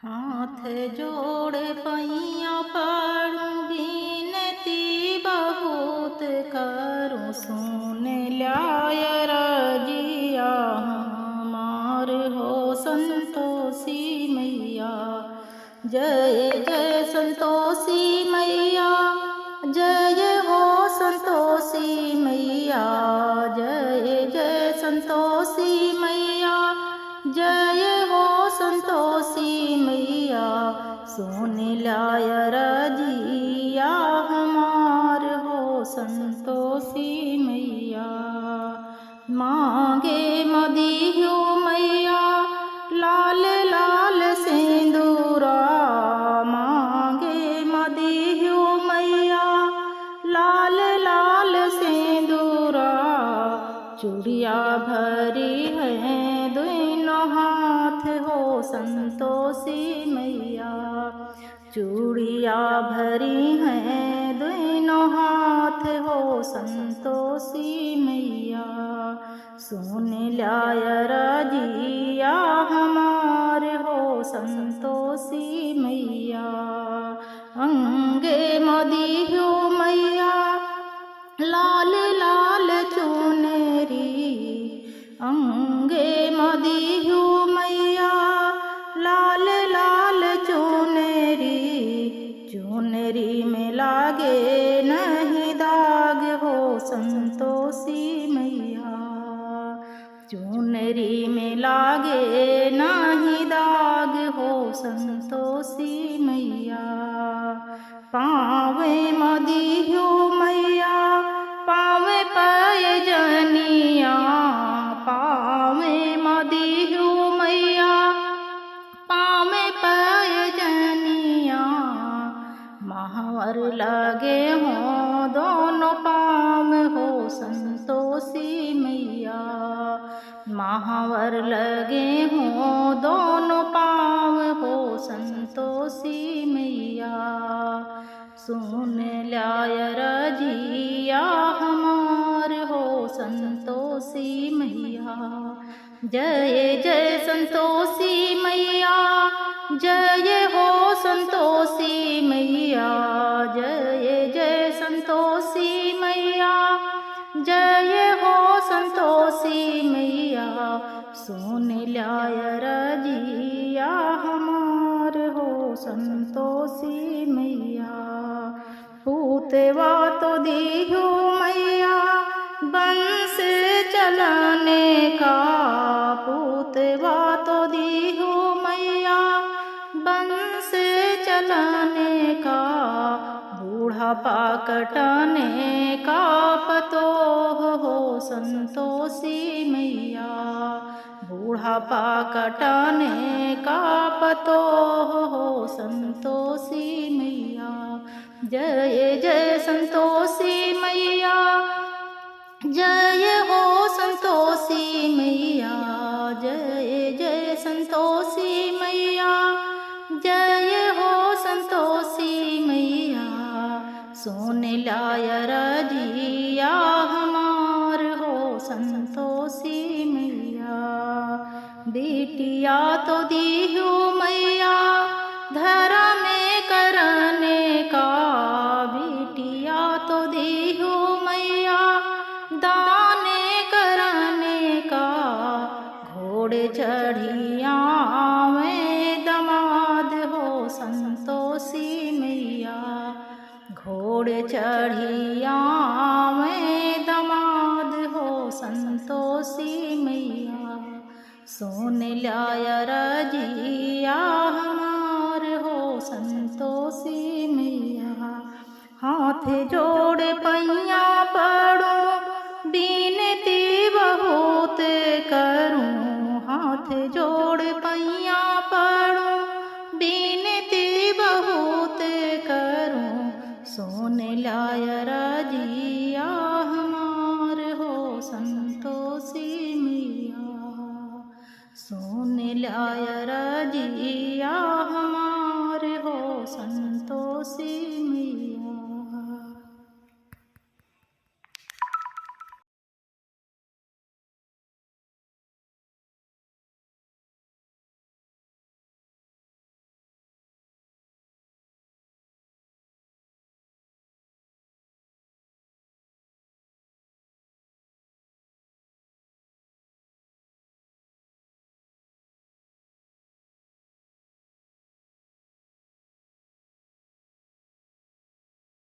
हाथ जोड़ पैया पड़ूं बिनती बहुत करूं, सुन ल्याय रजिया हमार हो संतोषी मैया। जय जय संतोषी मैया, जय हो संतोषी मैया। जय जय संतोषी मैया, जय हो संतोषी मैया। सुन ल्याय रजिया हमार हो संतोषी मैया। मांगे मदीहु मैया लाल लाल सिंदूरा, मांगे मदीहु मैया लाल लाल सिंदूरा। चूड़िया भरी है दोनों हाथ हो संतोषी मैया। चूड़िया भरी हैं दोनों हाथ हो संतोषी मैया। सुन ल्याय रजिया हमार हो संतोषी मैया। अंगे मदीहु मैया लाल लाल चुनरी, अंगे मदीहु मैया लाल लाल चुनरी। चुनरी में लागे नहीं दाग हो संतोषी मैया। चुनरी में लागे नहीं दाग हो संतोषी मैया। पावे मदीहु मैया पावे पैजनिया, पावे मदीहु मैया पावे पैजनिया। महावर लगे हो दोनों पाँव हो संतोषी मैया। महावर लगे हो दोनों पाँव हो संतोषी मैया। सुन ल्याय रजिया हमार हो संतोषी मैया। जय जय संतोषी मैया, जय हो संतोषी मैया। जय जय संतोषी मैया, जय हो संतोषी मैया। सुन ल्याय रजिया हमार हो संतोषी मैया। पूतवा तो दीहु मैया बंस चलाने का, पूतवा तो दीहु मैया बंस चलाने का। बूढ़ापा कटाने का पतोह हो संतोषी मैया। बूढ़ापा कटाने का पतोह हो संतोषी मैया। जय जय संतोषी मैया, जय हो संतोषी मैया। जय जय संतोषी मैया, जय हो संतोषी मैया। सुन ल्याय रजिया हमार हो संतोषी मैया। बेटिया तो दीहु मैया धर्म करने का, बेटिया तो दीहु मैया दाने करने का। घोड़े चढ़िया में दमाद हो संतोषी मैया। घोड़े चढ़िया में दमाद हो संतोषी मैया। सुन ल्याय रजिया हमार हो संतोषी मैया। हाथ जोड़ पैया पड़ूं बिनती बहुत करूं। हाथ जोड़ पैया पड़ूं बिनती बहुत करूं। सुन ल्याय रजिया हमार हो संतोषी मैया। सुन ल्याय रजिया हमार हो संतोषी मैया।